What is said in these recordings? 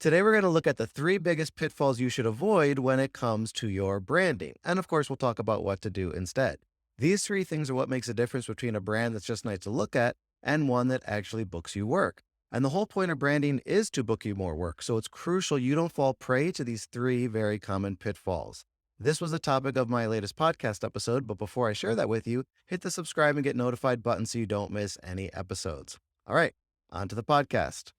Today, we're going to look at the three biggest pitfalls you should avoid when it comes to your branding. And of course, we'll talk about what to do instead. These three things are what makes a difference between a brand that's just nice to look at and one that actually books you work. And the whole point of branding is to book you more work. So it's crucial you don't fall prey to these three very common pitfalls. This was the topic of my latest podcast episode, but before I share that with you, hit the subscribe and get notified button so you don't miss any episodes. All right, on to the podcast.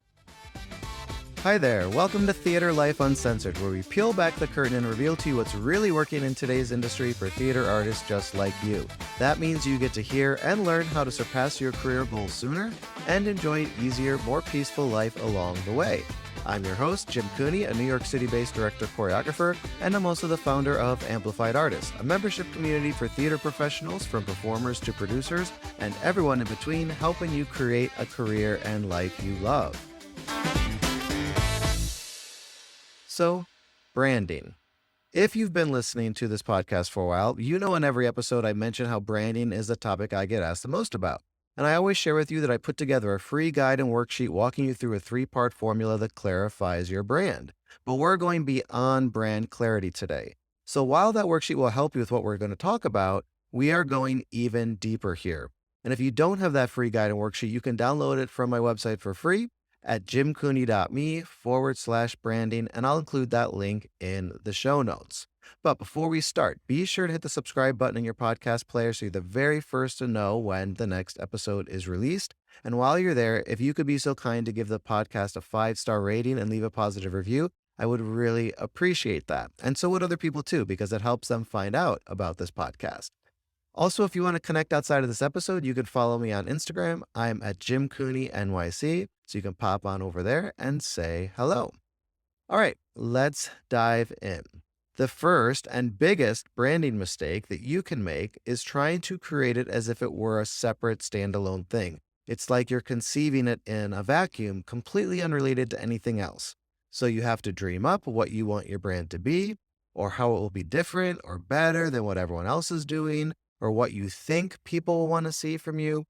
Hi there, welcome to Theater Life Uncensored, where we peel back the curtain and reveal to you what's really working in today's industry for theater artists just like you. That means you get to hear and learn how to surpass your career goals sooner and enjoy an easier, more peaceful life along the way. I'm your host, Jim Cooney, a New York City-based director-choreographer, and I'm also the founder of Amplified Artists, a membership community for theater professionals from performers to producers and everyone in between, helping you create a career and life you love. So, branding. If you've been listening to this podcast for a while, you know in every episode I mention how branding is the topic I get asked the most about. And I always share with you that I put together a free guide and worksheet walking you through a three-part formula that clarifies your brand. But we're going beyond brand clarity today. So while that worksheet will help you with what we're going to talk about, we are going even deeper here. And if you don't have that free guide and worksheet, you can download it from my website for free at jimcooney.me/branding, and I'll include that link in the show notes. But before we start, be sure to hit the subscribe button in your podcast player so you're the very first to know when the next episode is released. And while you're there, if you could be so kind to give the podcast a 5-star rating and leave a positive review, I would really appreciate that. And so would other people too, because it helps them find out about this podcast. Also, if you want to connect outside of this episode, you can follow me on Instagram. I'm at JimCooneyNYC, so you can pop on over there and say hello. All right, let's dive in. The first and biggest branding mistake that you can make is trying to create it as if it were a separate standalone thing. It's like you're conceiving it in a vacuum, completely unrelated to anything else. So you have to dream up what you want your brand to be, or how it will be different or better than what everyone else is doing, or what you think people will want to see from you.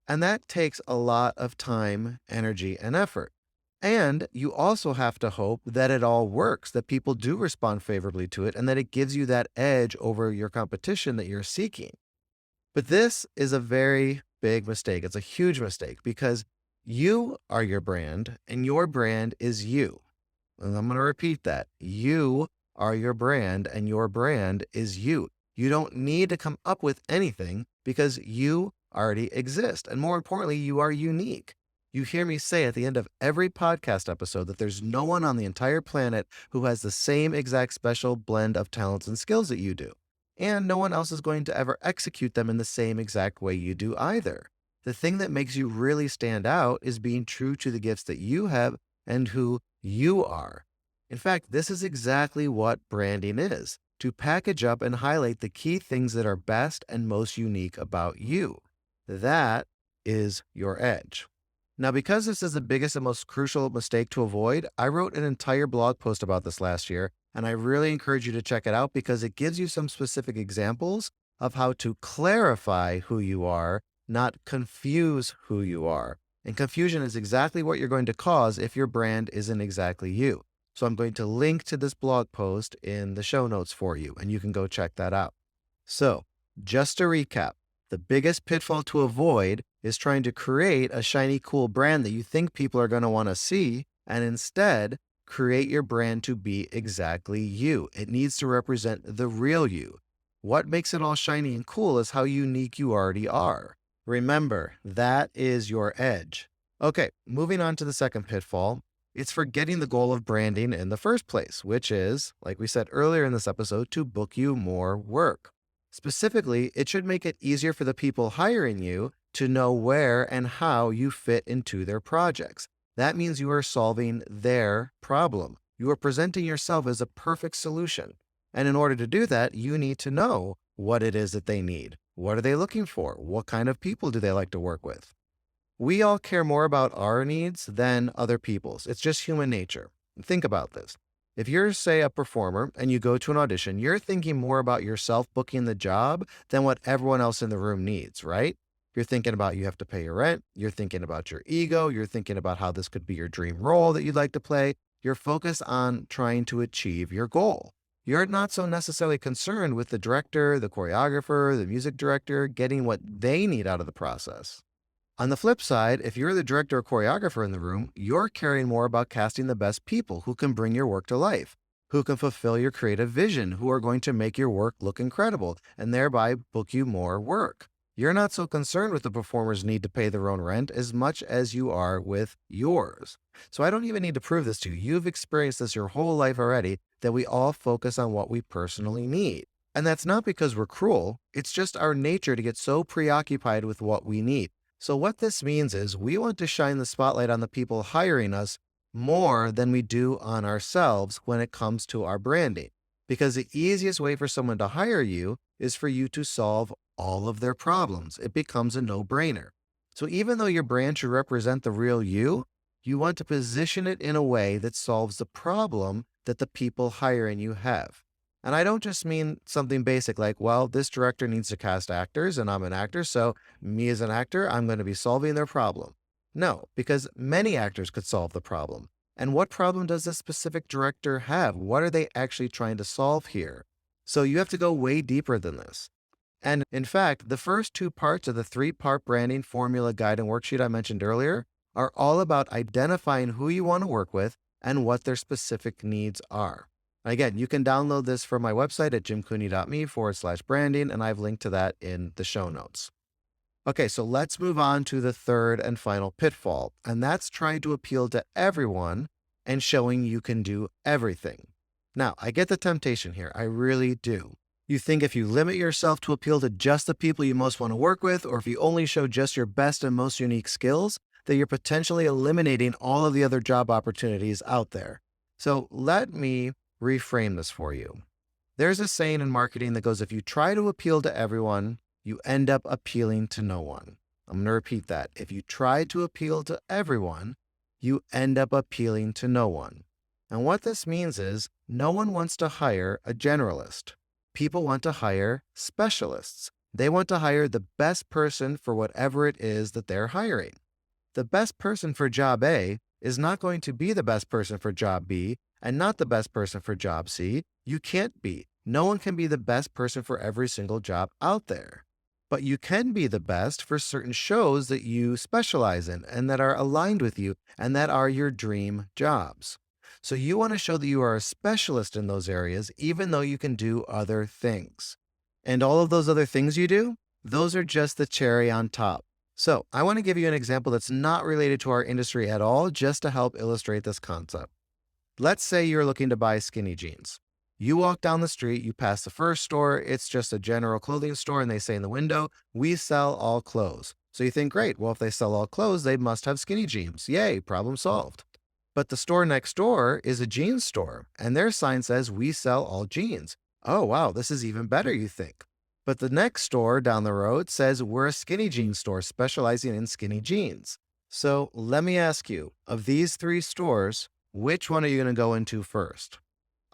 And that takes a lot of time, energy, and effort. And you also have to hope that it all works, that people do respond favorably to it, and that it gives you that edge over your competition that you're seeking. But this is a very big mistake. It's a huge mistake because you are your brand and your brand is you. And I'm going to repeat that. You are your brand and your brand is you. You don't need to come up with anything because you already exist. And more importantly, you are unique. You hear me say at the end of every podcast episode that there's no one on the entire planet who has the same exact special blend of talents and skills that you do. And no one else is going to ever execute them in the same exact way you do either. The thing that makes you really stand out is being true to the gifts that you have and who you are. In fact, this is exactly what branding is. To package up and highlight the key things that are best and most unique about you. That is your edge. Now, because this is the biggest and most crucial mistake to avoid, I wrote an entire blog post about this last year, and I really encourage you to check it out because it gives you some specific examples of how to clarify who you are, not confuse who you are. And confusion is exactly what you're going to cause if your brand isn't exactly you. So I'm going to link to this blog post in the show notes for you, and you can go check that out. So just to recap, the biggest pitfall to avoid is trying to create a shiny, cool brand that you think people are going to want to see, and instead create your brand to be exactly you. It needs to represent the real you. What makes it all shiny and cool is how unique you already are. Remember, that is your edge. Okay, moving on to the second pitfall. It's forgetting the goal of branding in the first place, which is, like we said earlier in this episode, to book you more work. Specifically, it should make it easier for the people hiring you to know where and how you fit into their projects. That means you are solving their problem. You are presenting yourself as a perfect solution. And in order to do that, you need to know what it is that they need. What are they looking for? What kind of people do they like to work with? We all care more about our needs than other people's. It's just human nature. Think about this. If you're, say, a performer and you go to an audition, you're thinking more about yourself booking the job than what everyone else in the room needs, right? You're thinking about you have to pay your rent. You're thinking about your ego. You're thinking about how this could be your dream role that you'd like to play. You're focused on trying to achieve your goal. You're not so necessarily concerned with the director, the choreographer, the music director getting what they need out of the process. On the flip side, if you're the director or choreographer in the room, you're caring more about casting the best people who can bring your work to life, who can fulfill your creative vision, who are going to make your work look incredible, and thereby book you more work. You're not so concerned with the performer's need to pay their own rent as much as you are with yours. So I don't even need to prove this to you. You've experienced this your whole life already, that we all focus on what we personally need. And that's not because we're cruel, it's just our nature to get so preoccupied with what we need. So what this means is we want to shine the spotlight on the people hiring us more than we do on ourselves when it comes to our branding. Because the easiest way for someone to hire you is for you to solve all of their problems. It becomes a no-brainer. So even though your brand should represent the real you, you want to position it in a way that solves the problem that the people hiring you have. And I don't just mean something basic like, well, this director needs to cast actors and I'm an actor, so me as an actor, I'm going to be solving their problem. No, because many actors could solve the problem. And what problem does this specific director have? What are they actually trying to solve here? So you have to go way deeper than this. And in fact, the first two parts of the 3-part branding formula guide and worksheet I mentioned earlier are all about identifying who you want to work with and what their specific needs are. Again, you can download this from my website at jimcooney.me/branding, and I've linked to that in the show notes. Okay, so let's move on to the third and final pitfall, and that's trying to appeal to everyone and showing you can do everything. Now, I get the temptation here, I really do. You think if you limit yourself to appeal to just the people you most want to work with, or if you only show just your best and most unique skills, that you're potentially eliminating all of the other job opportunities out there. So let me reframe this for you. There's a saying in marketing that goes, if you try to appeal to everyone, you end up appealing to no one. I'm going to repeat that. If you try to appeal to everyone, you end up appealing to no one. And what this means is no one wants to hire a generalist. People want to hire specialists. They want to hire the best person for whatever it is that they're hiring. The best person for job A is not going to be the best person for job B and not the best person for job C. You can't be. No one can be the best person for every single job out there. But you can be the best for certain shows that you specialize in and that are aligned with you and that are your dream jobs. So you want to show that you are a specialist in those areas, even though you can do other things. And all of those other things you do, those are just the cherry on top. So I want to give you an example that's not related to our industry at all, just to help illustrate this concept. Let's say you're looking to buy skinny jeans. You walk down the street, you pass the first store, it's just a general clothing store, and they say in the window, we sell all clothes. So you think, great, well, if they sell all clothes, they must have skinny jeans. Yay, problem solved. But the store next door is a jeans store, and their sign says, we sell all jeans. Oh, wow, this is even better, you think. But the next store down the road says, we're a skinny jeans store specializing in skinny jeans. So let me ask you, of these 3 stores, which one are you going to go into first?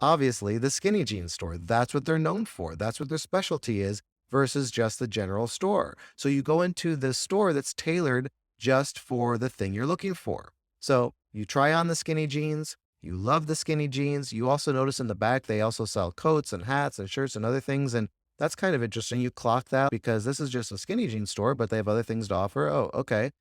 Obviously, the skinny jeans store. That's what they're known for. That's what their specialty is versus just the general store. So you go into the store that's tailored just for the thing you're looking for. So you try on the skinny jeans. You love the skinny jeans. You also notice in the back, they also sell coats and hats and shirts and other things. And that's kind of interesting. You clock that because this is just a skinny jeans store, but they have other things to offer. Oh, okay.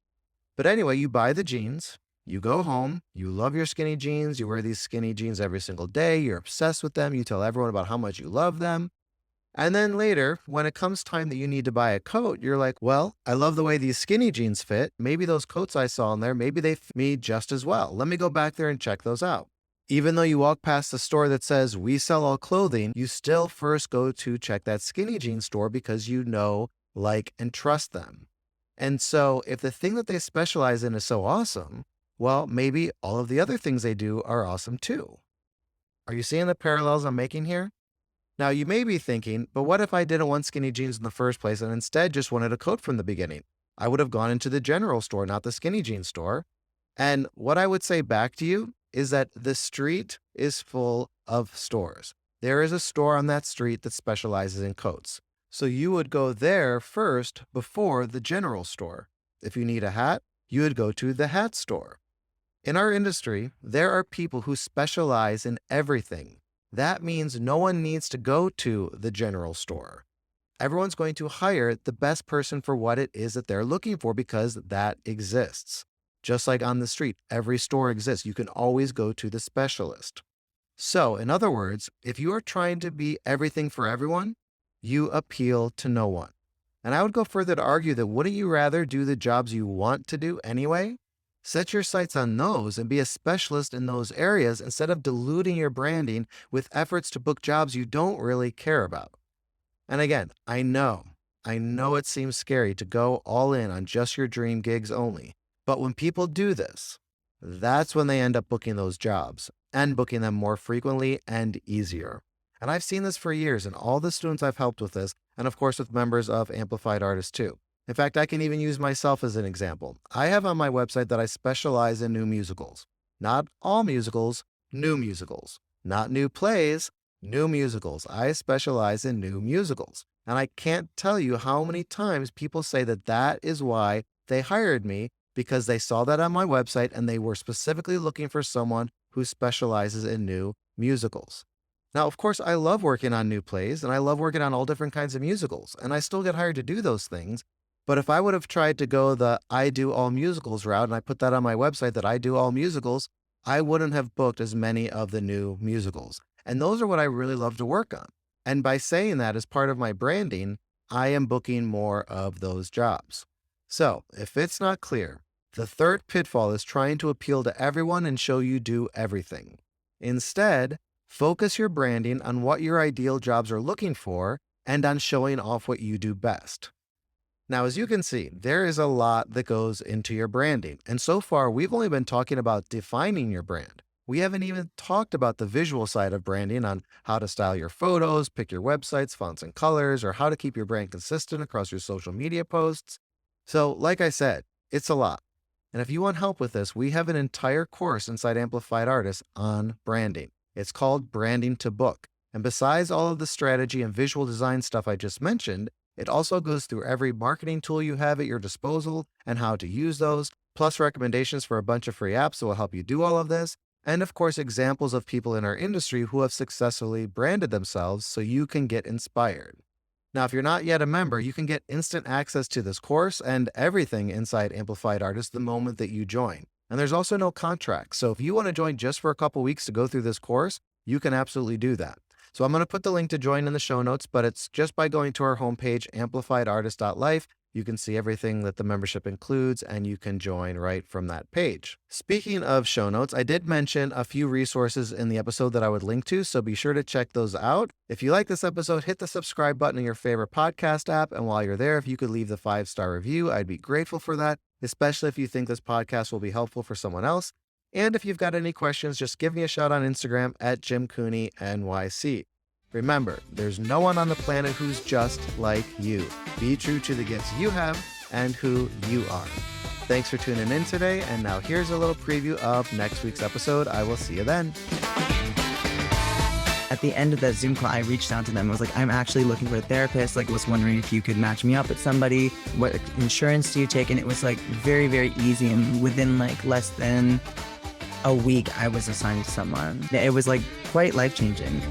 But anyway, you buy the jeans. You go home, you love your skinny jeans, you wear these skinny jeans every single day, you're obsessed with them, you tell everyone about how much you love them. And then later, when it comes time that you need to buy a coat, you're like, well, I love the way these skinny jeans fit. Maybe those coats I saw in there, maybe they fit me just as well. Let me go back there and check those out. Even though you walk past the store that says, we sell all clothing, you still first go to check that skinny jeans store because you know, like, and trust them. And so if the thing that they specialize in is so awesome, well, maybe all of the other things they do are awesome too. Are you seeing the parallels I'm making here? Now, you may be thinking, but what if I didn't want skinny jeans in the first place and instead just wanted a coat from the beginning? I would have gone into the general store, not the skinny jeans store. And what I would say back to you is that the street is full of stores. There is a store on that street that specializes in coats. So you would go there first before the general store. If you need a hat, you would go to the hat store. In our industry, there are people who specialize in everything. That means no one needs to go to the general store. Everyone's going to hire the best person for what it is that they're looking for because that exists. Just like on the street, every store exists. You can always go to the specialist. So, in other words, if you are trying to be everything for everyone, you appeal to no one. And I would go further to argue that wouldn't you rather do the jobs you want to do anyway? Set your sights on those and be a specialist in those areas instead of diluting your branding with efforts to book jobs you don't really care about. And again, I know it seems scary to go all in on just your dream gigs only. But when people do this, that's when they end up booking those jobs and booking them more frequently and easier. And I've seen this for years in all the students I've helped with this, and of course with members of Amplified Artists too. In fact, I can even use myself as an example. I have on my website that I specialize in new musicals. Not all musicals, new musicals. Not new plays, new musicals. I specialize in new musicals. And I can't tell you how many times people say that that is why they hired me, because they saw that on my website and they were specifically looking for someone who specializes in new musicals. Now, of course, I love working on new plays and I love working on all different kinds of musicals, and I still get hired to do those things. But if I would have tried to go the I do all musicals route and I put that on my website that I do all musicals, I wouldn't have booked as many of the new musicals. And those are what I really love to work on. And by saying that as part of my branding, I am booking more of those jobs. So if it's not clear, the third pitfall is trying to appeal to everyone and show you do everything. Instead, focus your branding on what your ideal jobs are looking for and on showing off what you do best. Now, as you can see, there is a lot that goes into your branding. And so far, we've only been talking about defining your brand. We haven't even talked about the visual side of branding on how to style your photos, pick your websites, fonts and colors, or how to keep your brand consistent across your social media posts. So, like I said, it's a lot. And if you want help with this, we have an entire course inside Amplified Artists on branding. It's called Branding to Book. And besides all of the strategy and visual design stuff I just mentioned, it also goes through every marketing tool you have at your disposal and how to use those, plus recommendations for a bunch of free apps that will help you do all of this, and of course examples of people in our industry who have successfully branded themselves so you can get inspired. Now, if you're not yet a member, you can get instant access to this course and everything inside Amplified Artists the moment that you join. And there's also no contract, so if you want to join just for a couple weeks to go through this course, you can absolutely do that. So I'm going to put the link to join in the show notes, but it's just by going to our homepage, amplifiedartist.life. You can see everything that the membership includes, and you can join right from that page. Speaking of show notes, I did mention a few resources in the episode that I would link to, so be sure to check those out. If you like this episode, hit the subscribe button in your favorite podcast app, and while you're there, if you could leave the 5-star review, I'd be grateful for that, especially if you think this podcast will be helpful for someone else. And if you've got any questions, just give me a shout on Instagram at JimCooneyNYC. Remember, there's no one on the planet who's just like you. Be true to the gifts you have and who you are. Thanks for tuning in today, and now here's a little preview of next week's episode. I will see you then. At the end of that Zoom call, I reached out to them. I was like, I'm actually looking for a therapist. Like, was wondering if you could match me up with somebody. What insurance do you take? And it was like very, very easy. And within like less than a week, I was assigned to someone. It was like quite life-changing.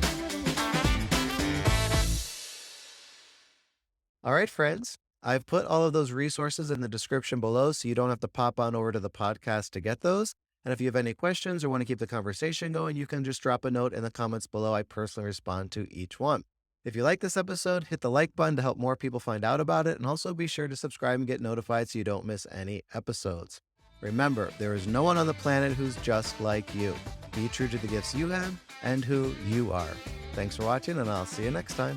All right, friends. I've put all of those resources in the description below, so you don't have to pop on over to the podcast to get those. And if you have any questions or want to keep the conversation going, you can just drop a note in the comments below. I personally respond to each one. If you like this episode, hit the like button to help more people find out about it. And also be sure to subscribe and get notified so you don't miss any episodes. Remember, there is no one on the planet who's just like you. Be true to the gifts you have and who you are. Thanks for watching, and I'll see you next time.